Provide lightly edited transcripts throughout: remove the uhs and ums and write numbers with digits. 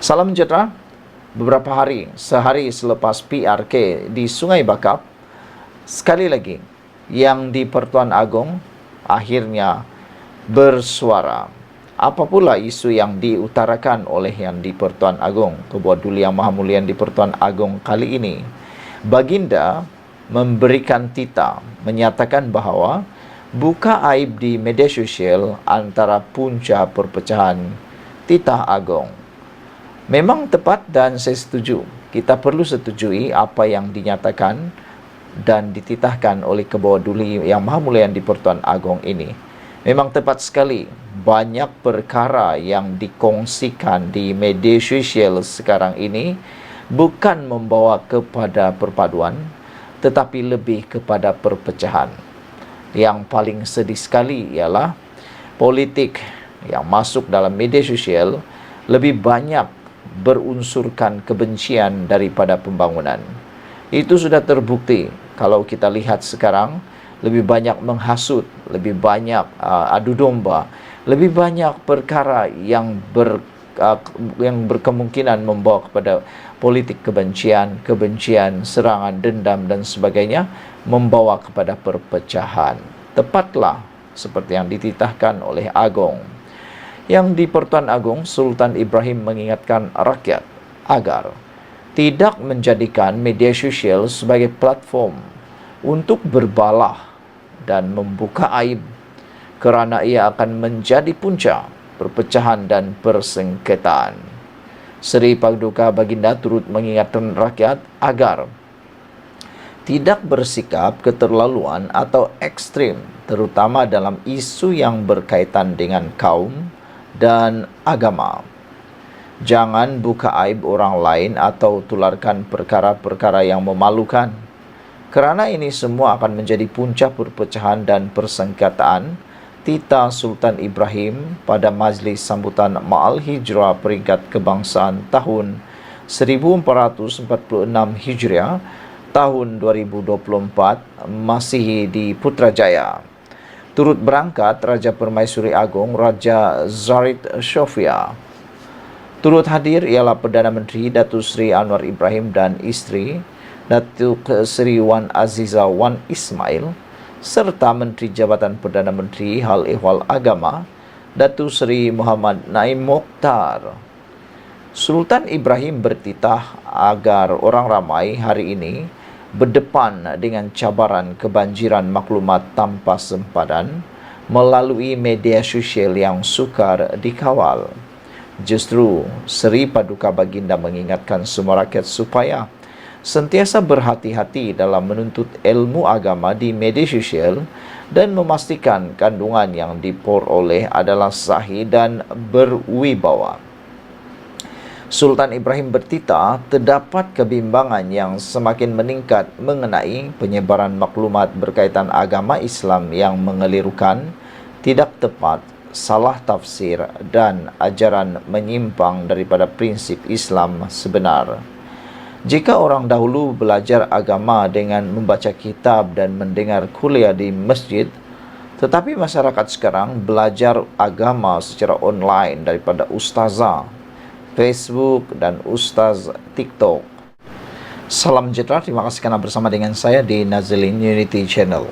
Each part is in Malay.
Salam sejahtera. Beberapa sehari selepas PRK di Sungai Bakap, sekali lagi yang di Pertuan Agong akhirnya bersuara. Apa pula isu yang diutarakan oleh yang di Pertuan Agong, Ketua Duli Yang Maha Mulia di Pertuan Agong kali ini? Baginda memberikan tita, menyatakan bahawa buka aib di media sosial antara punca perpecahan titah agong. Memang tepat dan saya setuju. Kita perlu setujui apa yang dinyatakan dan dititahkan oleh Ketua Duli Yang Maha Mulia di Pertuan Agong ini. Memang tepat sekali. Banyak perkara yang dikongsikan di media sosial sekarang ini bukan membawa kepada perpaduan, tetapi lebih kepada perpecahan. Yang paling sedih sekali ialah politik yang masuk dalam media sosial lebih banyak berunsurkan kebencian daripada pembangunan. Itu sudah terbukti. Kalau kita lihat sekarang, lebih banyak menghasut, lebih banyak adu domba, lebih banyak perkara yang berkemungkinan membawa kepada politik kebencian, serangan, dendam dan sebagainya, membawa kepada perpecahan. Tepatlah seperti yang dititahkan oleh Agong. Yang di Pertuan Agong, Sultan Ibrahim mengingatkan rakyat agar tidak menjadikan media sosial sebagai platform untuk berbalah dan membuka aib, kerana ia akan menjadi punca perpecahan dan persengketaan. Seri Paduka Baginda turut mengingatkan rakyat agar tidak bersikap keterlaluan atau ekstrim, terutama dalam isu yang berkaitan dengan kaum dan agama. Jangan buka aib orang lain atau tularkan perkara-perkara yang memalukan, kerana ini semua akan menjadi punca perpecahan dan persengketaan. Tita Sultan Ibrahim pada Majlis Sambutan Ma'al Hijrah Peringkat Kebangsaan tahun 1446 Hijriah tahun 2024 Masihi di Putrajaya. Turut berangkat Raja Permaisuri Agong Raja Zaid Shofia. Turut hadir ialah Perdana Menteri Datuk Seri Anwar Ibrahim dan isteri Datuk Seri Wan Aziza Wan Ismail, serta Menteri Jabatan Perdana Menteri Hal Ehwal Agama Datuk Seri Muhammad Naim Mokhtar. Sultan Ibrahim bertitah agar orang ramai hari ini berdepan dengan cabaran kebanjiran maklumat tanpa sempadan melalui media sosial yang sukar dikawal. Justru Seri Paduka Baginda mengingatkan semua rakyat supaya sentiasa berhati-hati dalam menuntut ilmu agama di media sosial dan memastikan kandungan yang diperoleh adalah sahih dan berwibawa. Sultan Ibrahim bertitah terdapat kebimbangan yang semakin meningkat mengenai penyebaran maklumat berkaitan agama Islam yang mengelirukan, tidak tepat, salah tafsir dan ajaran menyimpang daripada prinsip Islam sebenar. Jika orang dahulu belajar agama dengan membaca kitab dan mendengar kuliah di masjid, tetapi masyarakat sekarang belajar agama secara online daripada ustazah Facebook dan Ustaz TikTok. Salam sejahtera, terima kasih kerana bersama dengan saya di Nazilin Unity Channel.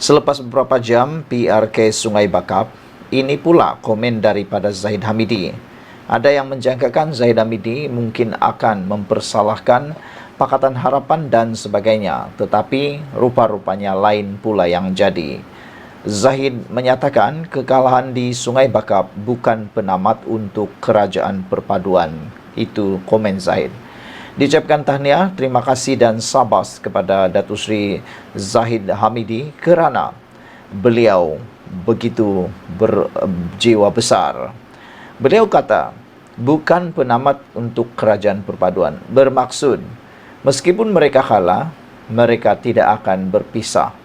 Selepas beberapa jam PRK Sungai Bakap, ini pula komen daripada Zahid Hamidi. Ada yang menjangkakan Zahid Hamidi mungkin akan mempersalahkan Pakatan Harapan dan sebagainya, tetapi rupa-rupanya lain pula yang jadi. Zahid menyatakan kekalahan di Sungai Bakap bukan penamat untuk kerajaan perpaduan. Itu komen Zahid. Diucapkan tahniah, terima kasih dan sabas kepada Datuk Seri Zahid Hamidi kerana beliau begitu berjiwa besar. Beliau kata, bukan penamat untuk kerajaan perpaduan. Bermaksud, meskipun mereka kalah, mereka tidak akan berpisah.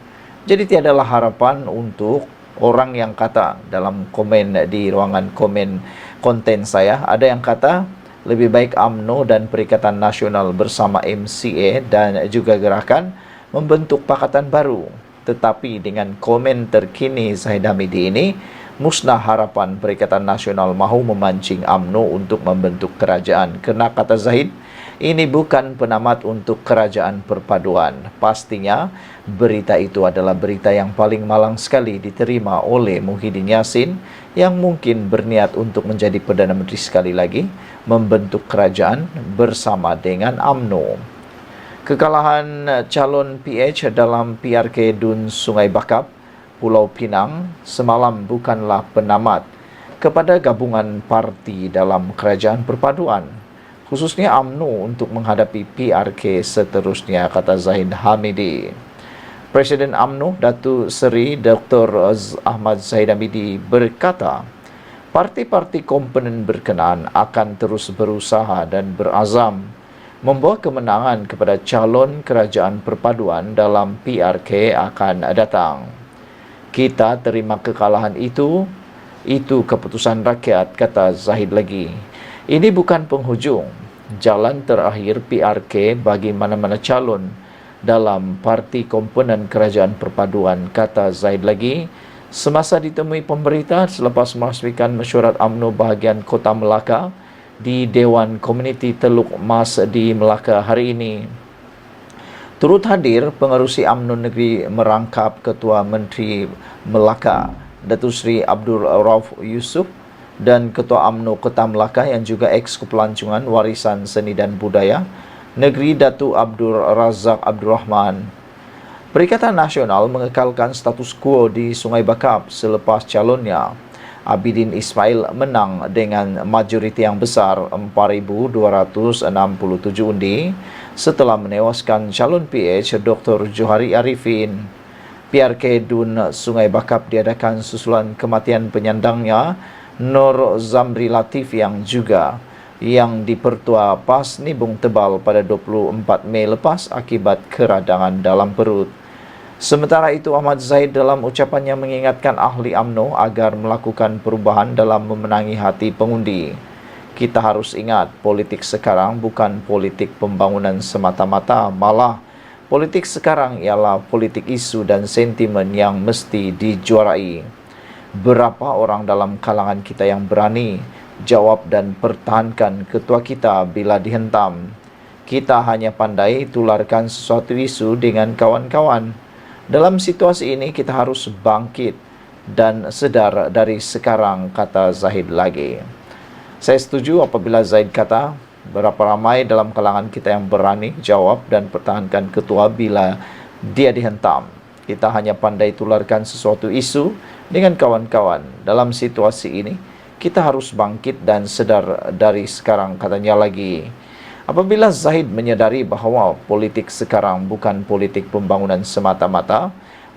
Jadi tiadalah harapan untuk orang yang kata dalam komen di ruangan komen konten saya, ada yang kata lebih baik UMNO dan Perikatan Nasional bersama MCA dan juga gerakan membentuk pakatan baru. Tetapi dengan komen terkini Zahid Hamidi ini, musnah harapan Perikatan Nasional mahu memancing UMNO untuk membentuk kerajaan. Kena kata Zahid, ini bukan penamat untuk kerajaan perpaduan. Pastinya berita itu adalah berita yang paling malang sekali diterima oleh Muhyiddin Yassin yang mungkin berniat untuk menjadi Perdana Menteri sekali lagi, membentuk kerajaan bersama dengan UMNO. Kekalahan calon PH dalam PRK Dun Sungai Bakap, Pulau Pinang semalam bukanlah penamat kepada gabungan parti dalam kerajaan perpaduan, khususnya UMNO untuk menghadapi PRK seterusnya, kata Zahid Hamidi. Presiden UMNO Datuk Seri Dr. Ahmad Zahid Hamidi berkata, parti-parti komponen berkenaan akan terus berusaha dan berazam membawa kemenangan kepada calon kerajaan perpaduan dalam PRK akan datang. Kita terima kekalahan itu keputusan rakyat, kata Zahid lagi. Ini bukan penghujung, jalan terakhir PRK bagi mana-mana calon dalam parti komponen kerajaan perpaduan, kata Zahid lagi. Semasa ditemui pemberita selepas merasmikan mesyuarat UMNO bahagian Kota Melaka di Dewan Komuniti Teluk Mas di Melaka hari ini. Turut hadir pengerusi UMNO Negeri merangkap Ketua Menteri Melaka Datuk Seri Abdul Rauf Yusof dan Ketua UMNO Kota Melaka yang juga ex-Kepelancongan Warisan Seni dan Budaya Negeri Datuk Abdul Razak Abdul Rahman. Perikatan Nasional mengekalkan status quo di Sungai Bakap selepas calonnya Abidin Ismail menang dengan majoriti yang besar 4,267 undi setelah menewaskan calon PH Dr. Johari Arifin. PRK Dun Sungai Bakap diadakan susulan kematian penyandangnya Nur Zamri Latif yang dipertua pas nibung tebal pada 24 Mei lepas akibat keradangan dalam perut. Sementara itu, Ahmad Zahid dalam ucapannya mengingatkan ahli UMNO agar melakukan perubahan dalam memenangi hati pengundi. Kita harus ingat, politik sekarang bukan politik pembangunan semata-mata, malah politik sekarang ialah politik isu dan sentimen yang mesti dijuarai. Berapa orang dalam kalangan kita yang berani jawab dan pertahankan ketua kita bila dihentam? Kita hanya pandai tularkan sesuatu isu dengan kawan-kawan. Dalam situasi ini kita harus bangkit dan sedar dari sekarang, kata Zahid lagi. Saya setuju apabila Zahid kata berapa ramai dalam kalangan kita yang berani jawab dan pertahankan ketua bila dia dihentam. Kita hanya pandai tularkan sesuatu isu dengan kawan-kawan. Dalam situasi ini kita harus bangkit dan sedar dari sekarang, katanya lagi. Apabila Zahid menyadari bahawa politik sekarang bukan politik pembangunan semata-mata,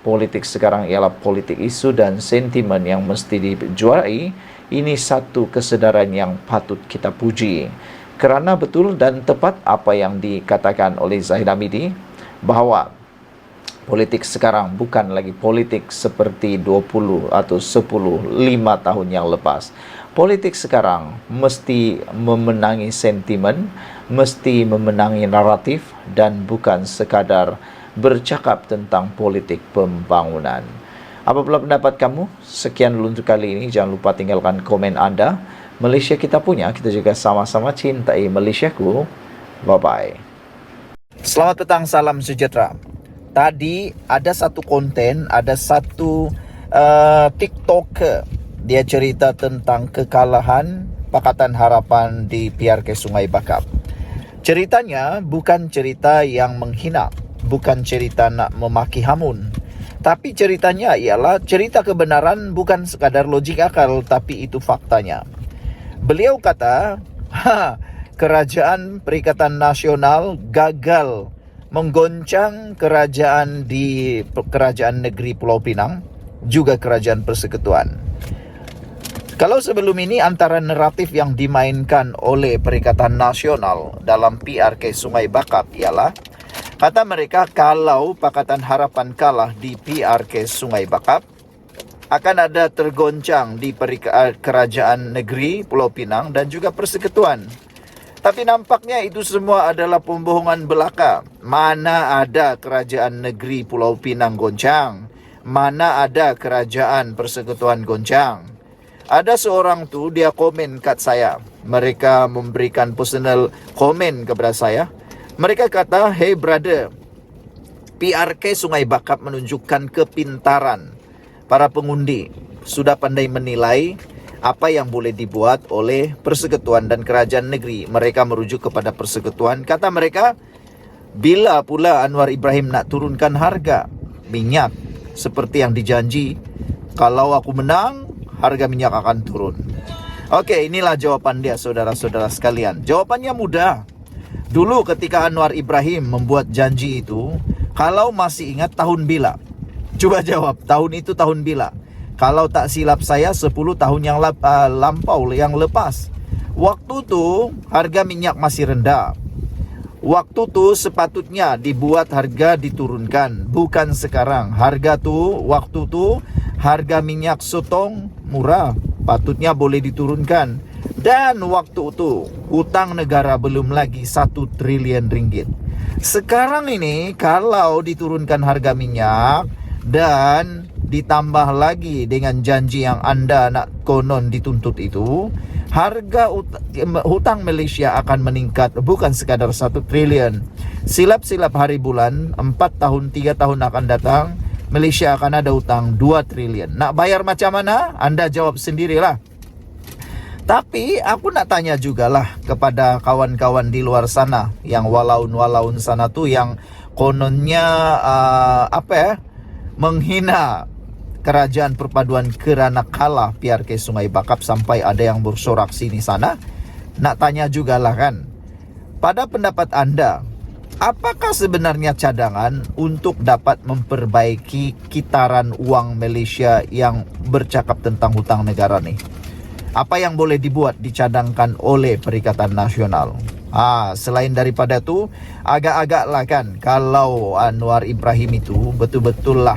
politik sekarang ialah politik isu dan sentimen yang mesti dijuarai, ini satu kesedaran yang patut kita puji. Kerana betul dan tepat apa yang dikatakan oleh Zahid Hamidi, bahawa politik sekarang bukan lagi politik seperti 20 atau 5 tahun yang lepas. Politik sekarang mesti memenangi sentimen, mesti memenangi naratif dan bukan sekadar bercakap tentang politik pembangunan. Apabila pendapat kamu? Sekian dulu untuk kali ini. Jangan lupa tinggalkan komen anda. Malaysia kita punya, kita juga sama-sama cintai Malaysiaku. Bye-bye. Selamat petang, salam sejahtera. Tadi ada satu konten, ada satu TikToker. Dia cerita tentang kekalahan Pakatan Harapan di PRK Sungai Bakap. Ceritanya bukan cerita yang menghina, bukan cerita nak memaki hamun. Tapi ceritanya ialah cerita kebenaran, bukan sekadar logik akal, tapi itu faktanya. Beliau kata, kerajaan Perikatan Nasional gagal menggoncang kerajaan negeri Pulau Pinang, juga kerajaan persekutuan. Kalau sebelum ini antara naratif yang dimainkan oleh Perikatan Nasional dalam PRK Sungai Bakap ialah, kata mereka, kalau Pakatan Harapan kalah di PRK Sungai Bakap, akan ada tergoncang di kerajaan negeri Pulau Pinang dan juga persekutuan. Tapi nampaknya itu semua adalah pembohongan belaka. Mana ada kerajaan negeri Pulau Pinang goncang? mana ada kerajaan persekutuan goncang. Ada seorang tu dia komen kat saya. Mereka memberikan personal komen kepada saya. Mereka kata, "Hey brother, PRK Sungai Bakap menunjukkan kepintaran para pengundi. Sudah pandai menilai apa yang boleh dibuat oleh persekutuan dan kerajaan negeri." Mereka merujuk kepada persekutuan. Kata mereka, bila pula Anwar Ibrahim nak turunkan harga minyak seperti yang dijanji, kalau aku menang, harga minyak akan turun. Okey, inilah jawapan dia, saudara-saudara sekalian. Jawapannya mudah. Dulu ketika Anwar Ibrahim membuat janji itu, kalau masih ingat tahun bila? Coba jawab, tahun itu tahun bila? Kalau tak silap saya 10 tahun yang lampau, yang lepas. Waktu tu harga minyak masih rendah. Waktu tu sepatutnya dibuat harga diturunkan, bukan sekarang. Waktu tu harga minyak sotong murah, patutnya boleh diturunkan. Dan waktu itu hutang negara belum lagi 1 triliun ringgit. Sekarang ini kalau diturunkan harga minyak dan ditambah lagi dengan janji yang anda nak konon dituntut itu, harga hutang Malaysia akan meningkat bukan sekadar 1 triliun. Silap-silap hari bulan 4 tahun 3 tahun akan datang, Malaysia akan ada hutang 2 triliun. Nak bayar macam mana? Anda jawab sendirilah. Tapi aku nak tanya jugalah kepada kawan-kawan di luar sana, yang walaun-walaun sana tu yang kononnya menghina kerajaan perpaduan kerana kalah PRK Sungai Bakap sampai ada yang bersorak sini sana. Nak tanya jugalah kan, pada pendapat anda, apakah sebenarnya cadangan untuk dapat memperbaiki kitaran wang Malaysia yang bercakap tentang hutang negara ni? Apa yang boleh dibuat, dicadangkan oleh Perikatan Nasional? Selain daripada tu, agak-agak lah kan, kalau Anwar Ibrahim itu betul-betul lah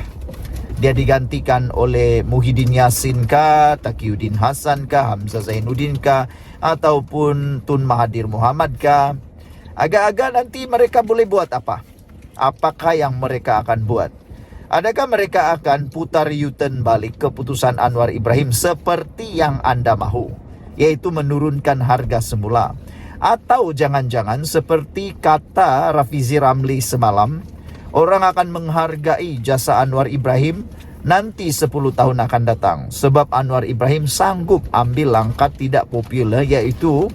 dia digantikan oleh Muhyiddin Yassin kah, Taqiyuddin Hasan kah, Hamzah Zainuddin kah, ataupun Tun Mahathir Mohamad kah, agak-agak nanti mereka boleh buat apa? Apakah yang mereka akan buat? Adakah mereka akan putar U-turn balik keputusan Anwar Ibrahim seperti yang anda mahu, yaitu menurunkan harga semula? Atau jangan-jangan seperti kata Rafizi Ramli semalam, orang akan menghargai jasa Anwar Ibrahim nanti 10 tahun akan datang, sebab Anwar Ibrahim sanggup ambil langkah tidak popular, iaitu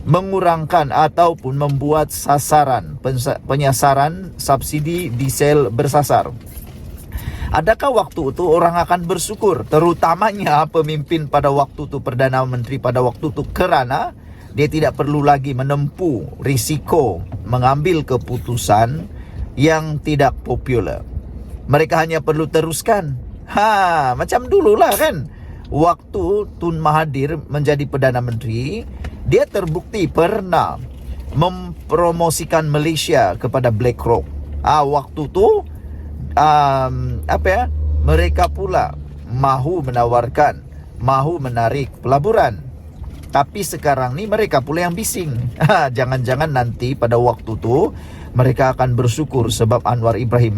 mengurangkan ataupun membuat penyasaran subsidi diesel bersasar. Adakah waktu itu orang akan bersyukur, terutamanya pemimpin pada waktu itu, Perdana Menteri pada waktu itu, kerana dia tidak perlu lagi menempuh risiko mengambil keputusan yang tidak popular. Mereka hanya perlu teruskan. Macam dululah kan, waktu Tun Mahathir menjadi Perdana Menteri, dia terbukti pernah mempromosikan Malaysia kepada BlackRock. Waktu tu mereka pula mahu menawarkan, mahu menarik pelaburan. Tapi sekarang ni mereka pula yang bising. Jangan-jangan nanti pada waktu tu mereka akan bersyukur sebab Anwar Ibrahim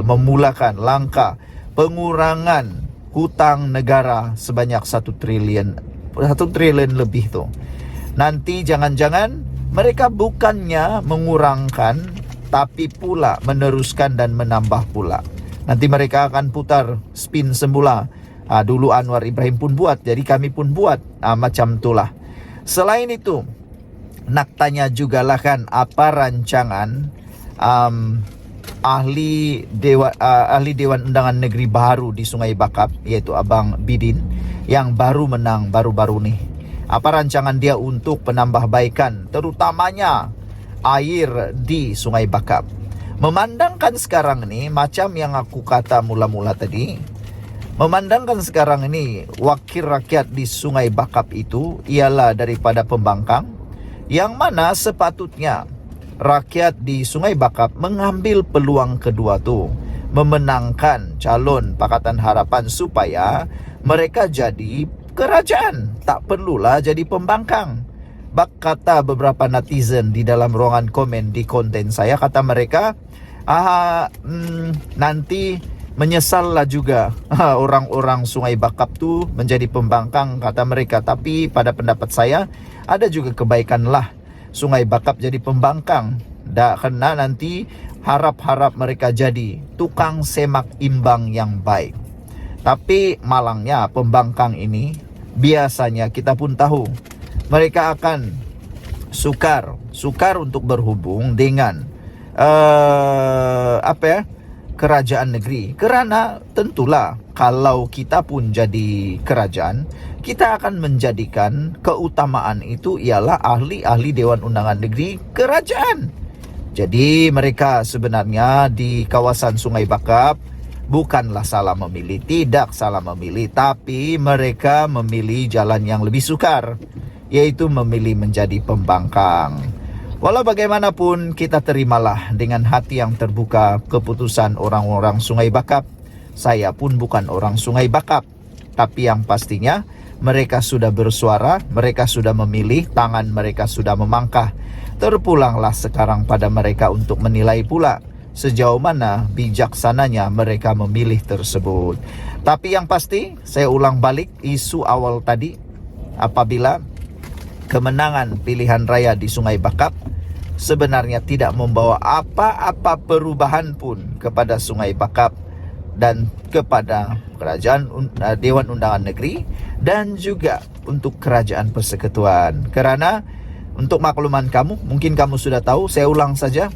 memulakan langkah pengurangan hutang negara sebanyak 1 triliun lebih tu. Nanti jangan-jangan mereka bukannya mengurangkan, tapi pula meneruskan dan menambah pula. Nanti mereka akan putar spin semula. Dulu Anwar Ibrahim pun buat, jadi kami pun buat. Macam itulah. Selain itu, nak tanya jugalah kan, apa rancangan ahli Dewan Undangan Negeri baru di Sungai Bakap, iaitu Abang Bidin, yang baru menang baru-baru ni. Apa rancangan dia untuk penambahbaikan, terutamanya air di Sungai Bakap? Memandangkan sekarang ni, macam yang aku kata mula-mula tadi, memandangkan sekarang ini wakil rakyat di Sungai Bakap itu ialah daripada pembangkang, yang mana sepatutnya rakyat di Sungai Bakap mengambil peluang kedua tu, memenangkan calon Pakatan Harapan supaya mereka jadi kerajaan, tak perlulah jadi pembangkang. Kata beberapa netizen di dalam ruangan komen di konten saya, kata mereka, nanti Menyesallah juga orang-orang Sungai Bakap tu menjadi pembangkang, kata mereka. Tapi pada pendapat saya, ada juga kebaikanlah Sungai Bakap jadi pembangkang. Karena nanti harap-harap mereka jadi tukang semak imbang yang baik. Tapi malangnya pembangkang ini, biasanya kita pun tahu, mereka akan sukar untuk berhubung dengan kerajaan negeri. Kerana tentulah kalau kita pun jadi kerajaan, kita akan menjadikan keutamaan itu ialah ahli-ahli Dewan Undangan Negeri kerajaan. Jadi mereka sebenarnya di kawasan Sungai Bakap bukanlah salah memilih, tidak salah memilih, tapi mereka memilih jalan yang lebih sukar, yaitu memilih menjadi pembangkang. Walau bagaimanapun, kita terimalah dengan hati yang terbuka keputusan orang-orang Sungai Bakap. Saya pun bukan orang Sungai Bakap, tapi yang pastinya mereka sudah bersuara, mereka sudah memilih, tangan mereka sudah memangkah. Terpulanglah sekarang pada mereka untuk menilai pula sejauh mana bijaksananya mereka memilih tersebut. Tapi yang pasti, saya ulang balik isu awal tadi, apabila kemenangan pilihan raya di Sungai Bakap sebenarnya tidak membawa apa-apa perubahan pun kepada Sungai Bakap dan kepada kerajaan Dewan Undangan Negeri dan juga untuk kerajaan persekutuan. Kerana untuk makluman kamu, mungkin kamu sudah tahu, saya ulang saja,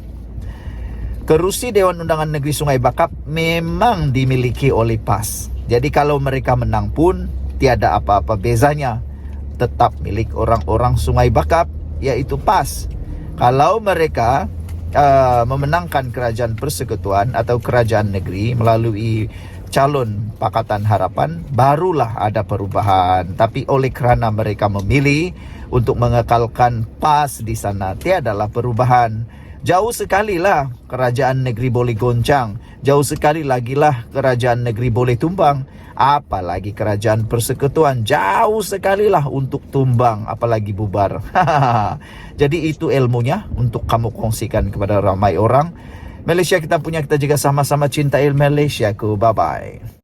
kerusi Dewan Undangan Negeri Sungai Bakap memang dimiliki oleh PAS. Jadi kalau mereka menang pun tiada apa-apa bezanya, tetap milik orang-orang Sungai Bakap, yaitu PAS. Kalau mereka memenangkan kerajaan persekutuan atau kerajaan negeri melalui calon Pakatan Harapan, barulah ada perubahan. Tapi oleh kerana mereka memilih untuk mengekalkan PAS di sana, tiadalah perubahan. Jauh sekali lah kerajaan negeri boleh goncang, jauh sekali lagi lah kerajaan negeri boleh tumbang, apalagi kerajaan persekutuan jauh sekali lah untuk tumbang, apalagi bubar. Jadi itu ilmunya untuk kamu kongsikan kepada ramai orang. Malaysia kita punya, kita juga sama-sama cintai Malaysia ku. Bye-bye.